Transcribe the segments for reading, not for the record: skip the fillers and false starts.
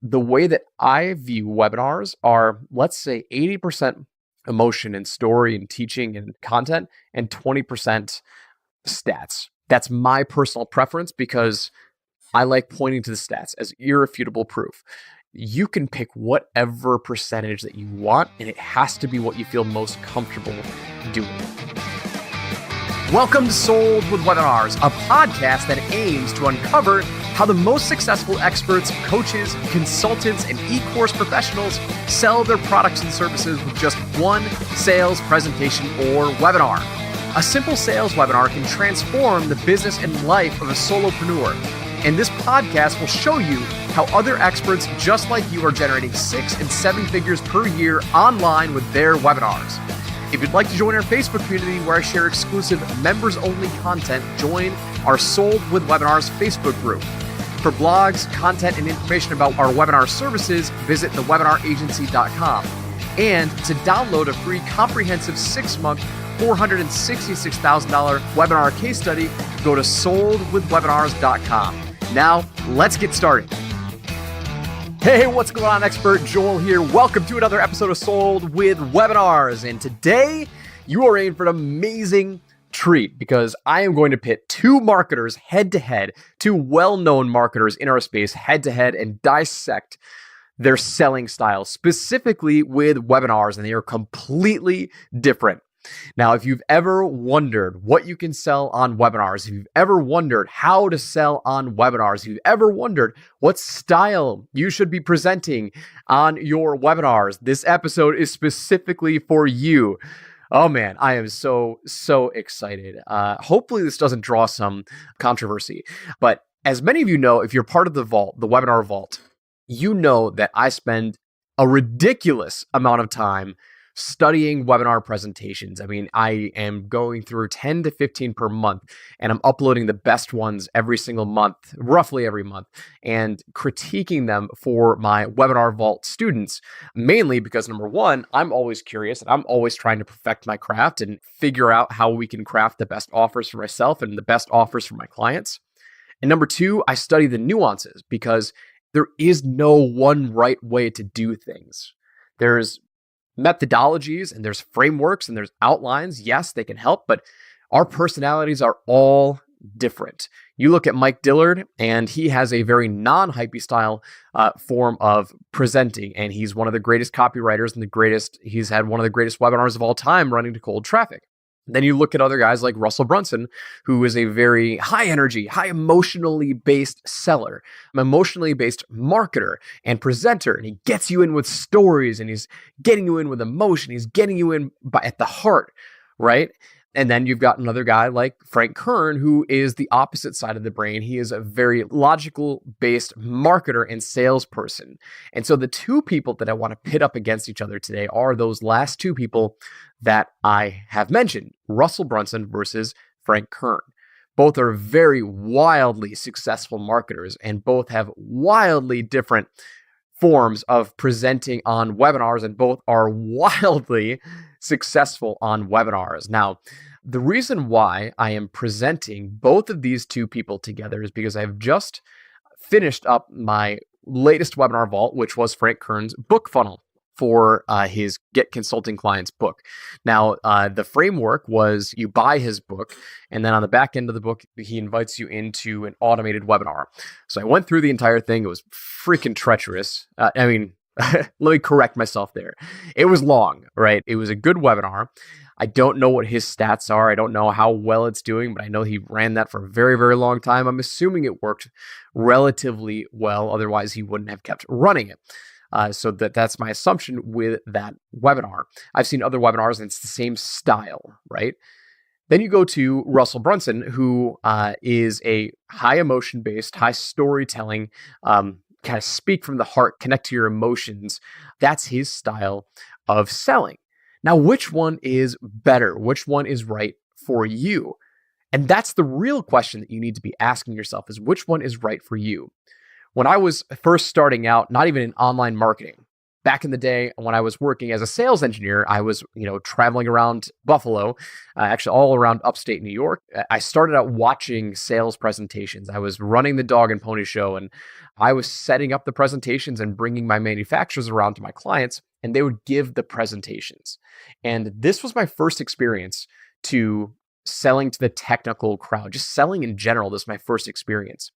the way that I view webinars are, let's say 80% emotion and story and teaching and content and 20% stats. That's my personal preference because I like pointing to the stats as irrefutable proof. You can pick whatever percentage that you want, and it has to be what you feel most comfortable doing. Welcome to Sold with Webinars, a podcast that aims to uncover how the most successful experts, coaches, consultants, and e-course professionals sell their products and services with just one sales presentation or webinar. A simple sales webinar can transform the business and life of a solopreneur. And this podcast will show you how other experts just like you are generating 6 and 7 figures per year online with their webinars. If you'd like to join our Facebook community where I share exclusive members-only content, join our Sold with Webinars Facebook group. For blogs, content, and information about our webinar services, visit thewebinaragency.com. And to download a free comprehensive 6-month, $466,000 webinar case study, go to soldwithwebinars.com. Now, let's get started. Hey, what's going on, expert? Joel here. Welcome to another episode of Sold with Webinars. And today, you are in for an amazing treat because I am going to pit two marketers head-to-head, two well-known marketers in our space head-to-head and dissect their selling styles, specifically with webinars, and they are completely different. Now, if you've ever wondered what you can sell on webinars, if you've ever wondered how to sell on webinars, if you've ever wondered what style you should be presenting on your webinars, this episode is specifically for you. Oh man, I am so excited. Hopefully this doesn't draw some controversy, but as many of you know, if you're part of the vault, the webinar vault, you know that I spend a ridiculous amount of time studying webinar presentations. I mean, I am going through 10 to 15 per month, and I'm uploading the best ones every single month, roughly every month, and critiquing them for my Webinar Vault students, mainly because number one, I'm always curious and I'm always trying to perfect my craft and figure out how we can craft the best offers for myself and the best offers for my clients. And number two, I study the nuances because there is no one right way to do things. There's methodologies and there's frameworks and there's outlines. Yes, they can help, but our personalities are all different. You look at Mike Dillard and he has a very non-hypey style form of presenting, and he's one of the greatest copywriters and he's had one of the greatest webinars of all time running to cold traffic. Then you look at other guys like Russell Brunson, who is a very high energy, high emotionally based seller, an emotionally based marketer and presenter. And he gets you in with stories and he's getting you in with emotion. He's getting you in at the heart, right? And then you've got another guy like Frank Kern, who is the opposite side of the brain. He is a very logical-based marketer and salesperson. And so the two people that I want to pit up against each other today are those last two people that I have mentioned, Russell Brunson versus Frank Kern. Both are very wildly successful marketers, and both have wildly different forms of presenting on webinars, and both are wildly successful on webinars. Now, the reason why I am presenting both of these two people together is because I've just finished up my latest webinar vault, which was Frank Kern's book funnel for his Get Consulting Clients book. Now, the framework was you buy his book, and then on the back end of the book, he invites you into an automated webinar. So I went through the entire thing. It was freaking treacherous. Let me correct myself there. It was long, right? It was a good webinar. I don't know what his stats are. I don't know how well it's doing, but I know he ran that for a very, very long time. I'm assuming it worked relatively well. Otherwise, he wouldn't have kept running it. So that's my assumption with that webinar. I've seen other webinars and it's the same style, right? Then you go to Russell Brunson, who is a high emotion-based, high storytelling, kind of speak from the heart, connect to your emotions. That's his style of selling. Now, which one is better? Which one is right for you? And that's the real question that you need to be asking yourself is which one is right for you? When I was first starting out, not even in online marketing, back in the day when I was working as a sales engineer, I was, traveling around Buffalo, actually all around upstate New York. I started out watching sales presentations. I was running the dog and pony show, and I was setting up the presentations and bringing my manufacturers around to my clients, and they would give the presentations. And this was my first experience to selling to the technical crowd, just selling in general. This is my first experience.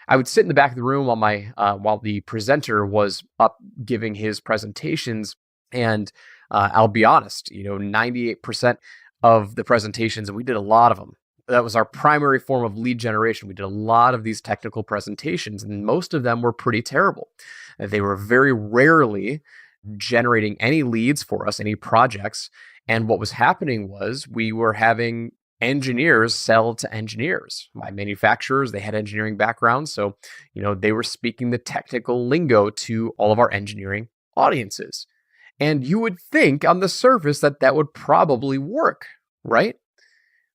I would sit in the back of the room while the presenter was up giving his presentations, and I'll be honest, 98% of the presentations, and we did a lot of them. That was our primary form of lead generation. We did a lot of these technical presentations, and most of them were pretty terrible. They were very rarely generating any leads for us, any projects. And what was happening was we were having engineers sell to engineers. My manufacturers, they had engineering backgrounds. So, they were speaking the technical lingo to all of our engineering audiences. And you would think on the surface that would probably work, right?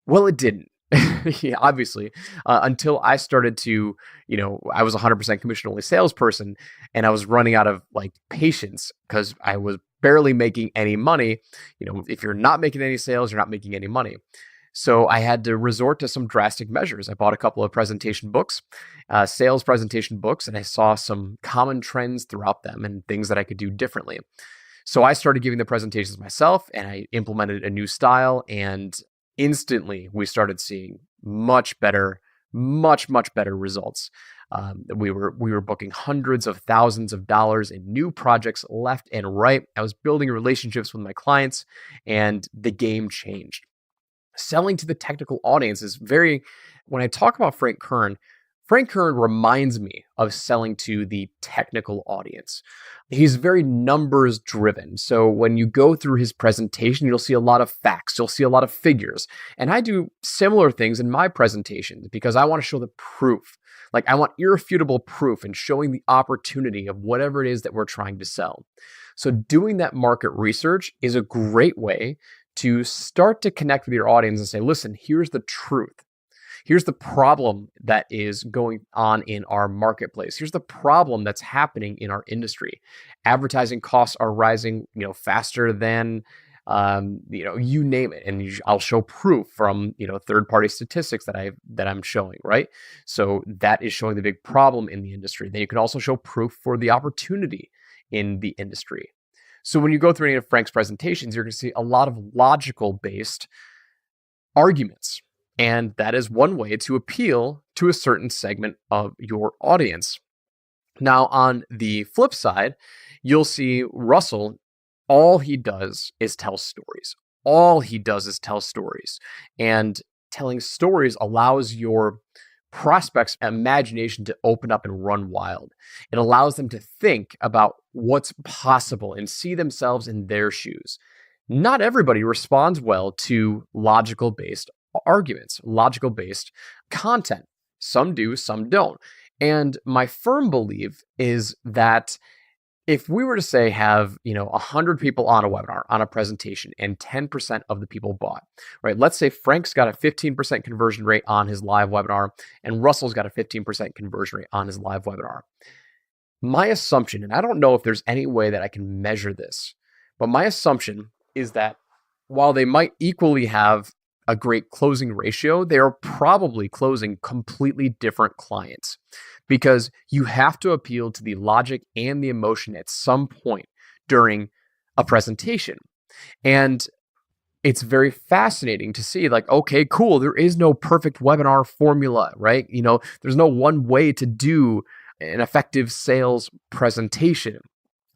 Well, it didn't. Yeah, obviously, until I started to, I was 100% commission only salesperson, and I was running out of patience because I was barely making any money. If you're not making any sales, you're not making any money. So I had to resort to some drastic measures. I bought a couple of presentation books, sales presentation books, and I saw some common trends throughout them and things that I could do differently. So I started giving the presentations myself, and I implemented a new style, and instantly we started seeing much better results. We were booking hundreds of thousands of dollars in new projects left and right. I was building relationships with my clients, and the game changed. Selling to the technical audience is when I talk about Frank Kern reminds me of selling to the technical audience. He's very numbers driven. So when you go through his presentation, you'll see a lot of facts, you'll see a lot of figures. And I do similar things in my presentations because I want to show the proof. I want irrefutable proof and showing the opportunity of whatever it is that we're trying to sell. So doing that market research is a great way to start to connect with your audience and say, listen, here's the truth. Here's the problem that is going on in our marketplace. Here's the problem that's happening in our industry. Advertising costs are rising, faster than, you name it. And I'll show proof from, third-party statistics that I'm showing, right? So that is showing the big problem in the industry. Then you can also show proof for the opportunity in the industry. So when you go through any of Frank's presentations, you're going to see a lot of logical-based arguments. And that is one way to appeal to a certain segment of your audience. Now, on the flip side, you'll see Russell, all he does is tell stories. And telling stories allows your prospects' imagination to open up and run wild. It allows them to think about what's possible and see themselves in their shoes. Not everybody responds well to logical-based arguments, logical-based content. Some do, some don't. And my firm belief is that if we were to say have, 100 people on a webinar, on a presentation, and 10% of the people bought, right? Let's say Frank's got a 15% conversion rate on his live webinar, and Russell's got a 15% conversion rate on his live webinar. My assumption, and I don't know if there's any way that I can measure this, but my assumption is that while they might equally have a great closing ratio, they are probably closing completely different clients because you have to appeal to the logic and the emotion at some point during a presentation. And it's very fascinating to see okay, cool. There is no perfect webinar formula, right? There's no one way to do an effective sales presentation,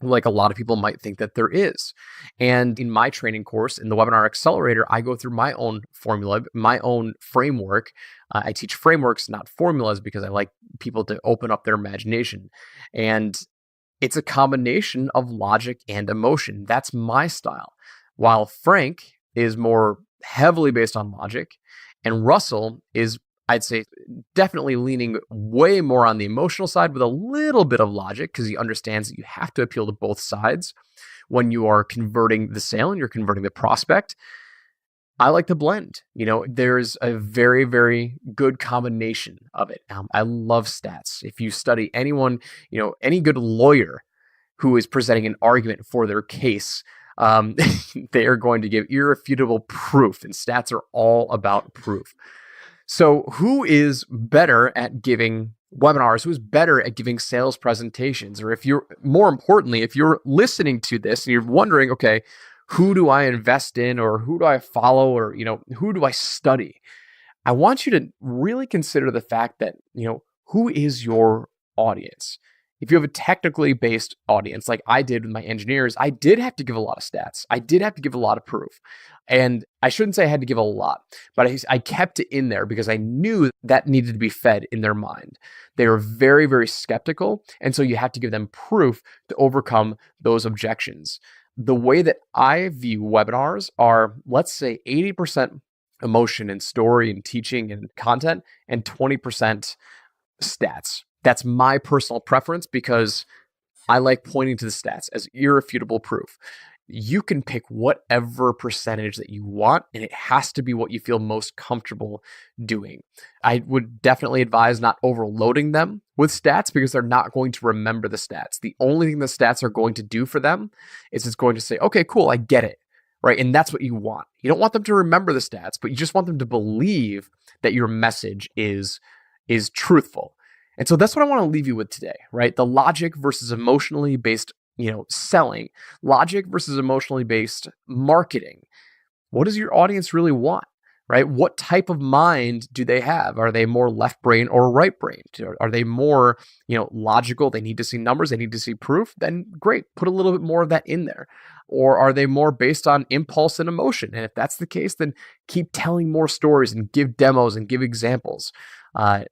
like a lot of people might think that there is. And in my training course, in the Webinar Accelerator, I go through my own formula, my own framework. I teach frameworks, not formulas, because I like people to open up their imagination. And it's a combination of logic and emotion. That's my style. While Frank is more heavily based on logic, and Russell is, I'd say, definitely leaning way more on the emotional side with a little bit of logic because he understands that you have to appeal to both sides when you are converting the sale and you're converting the prospect. I like the blend. There's a very, very good combination of it. I love stats. If you study anyone, any good lawyer who is presenting an argument for their case, they are going to give irrefutable proof, and stats are all about proof. So who is better at giving webinars, who's better at giving sales presentations? Or if you're, more importantly, if you're listening to this and you're wondering, okay, who do I invest in, or who do I follow, or, who do I study? I want you to really consider the fact that, who is your audience? If you have a technically based audience, like I did with my engineers, I did have to give a lot of stats. I did have to give a lot of proof. And I shouldn't say I had to give a lot, but I kept it in there because I knew that needed to be fed in their mind. They were very, very skeptical. And so you have to give them proof to overcome those objections. The way that I view webinars are, let's say 80% emotion and story and teaching and content, and 20% stats. That's my personal preference because I like pointing to the stats as irrefutable proof. You can pick whatever percentage that you want, and it has to be what you feel most comfortable doing. I would definitely advise not overloading them with stats because they're not going to remember the stats. The only thing the stats are going to do for them is it's going to say, okay, cool, I get it, right? And that's what you want. You don't want them to remember the stats, but you just want them to believe that your message is truthful. And so that's what I want to leave you with today, right? The logic versus emotionally based, selling, logic versus emotionally based marketing. What does your audience really want, right? What type of mind do they have? Are they more left brain or right brain? Are they more, logical? They need to see numbers. They need to see proof. Then great, put a little bit more of that in there. Or are they more based on impulse and emotion? And if that's the case, then keep telling more stories and give demos and give examples.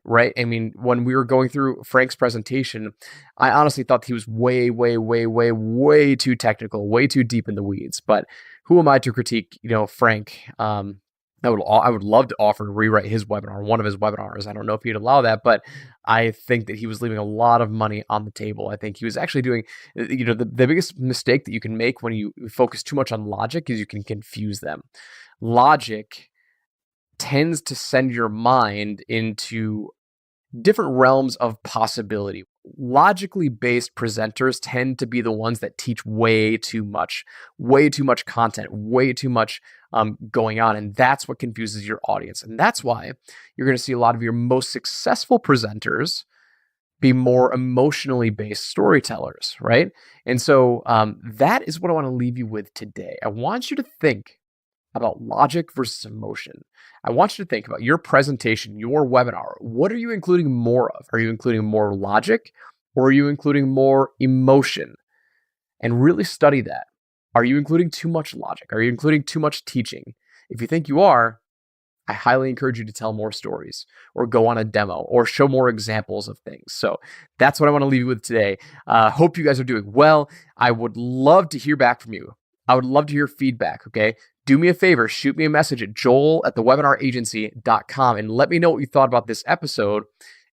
Right? I mean, when we were going through Frank's presentation, I honestly thought he was way, way, way, way, way too technical, way too deep in the weeds. But who am I to critique, Frank? I would love to offer to rewrite his webinar, one of his webinars. I don't know if he'd allow that, but I think that he was leaving a lot of money on the table. I think he was actually doing, the biggest mistake that you can make when you focus too much on logic is you can confuse them. Logic tends to send your mind into different realms of possibility. Logically based presenters tend to be the ones that teach way too much content, way too much going on. And that's what confuses your audience. And that's why you're going to see a lot of your most successful presenters be more emotionally based storytellers, right? And so that is what I want to leave you with today. I want you to think about logic versus emotion. I want you to think about your presentation, your webinar. What are you including more of? Are you including more logic, or are you including more emotion? And really study that. Are you including too much logic? Are you including too much teaching? If you think you are, I highly encourage you to tell more stories, or go on a demo, or show more examples of things. So that's what I want to leave you with today. Hope you guys are doing well. I would love to hear back from you. I would love to hear feedback, okay? Do me a favor, shoot me a message at joel@thewebinaragency.com and let me know what you thought about this episode,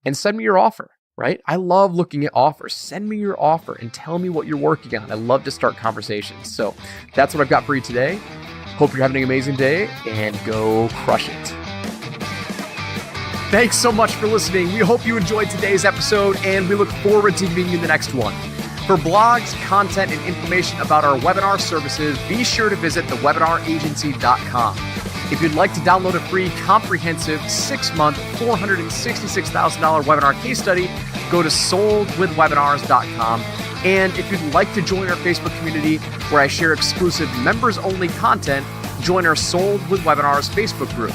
and send me your offer, right? I love looking at offers. Send me your offer and tell me what you're working on. I love to start conversations. So that's what I've got for you today. Hope you're having an amazing day, and go crush it. Thanks so much for listening. We hope you enjoyed today's episode, and we look forward to meeting you in the next one. For blogs, content, and information about our webinar services, be sure to visit thewebinaragency.com. If you'd like to download a free, comprehensive, 6-month, $466,000 webinar case study, go to soldwithwebinars.com. And if you'd like to join our Facebook community, where I share exclusive members-only content, join our Sold with Webinars Facebook group.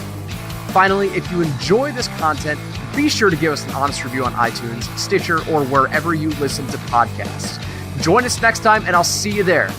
Finally, if you enjoy this content, be sure to give us an honest review on iTunes, Stitcher, or wherever you listen to podcasts. Join us next time, and I'll see you there.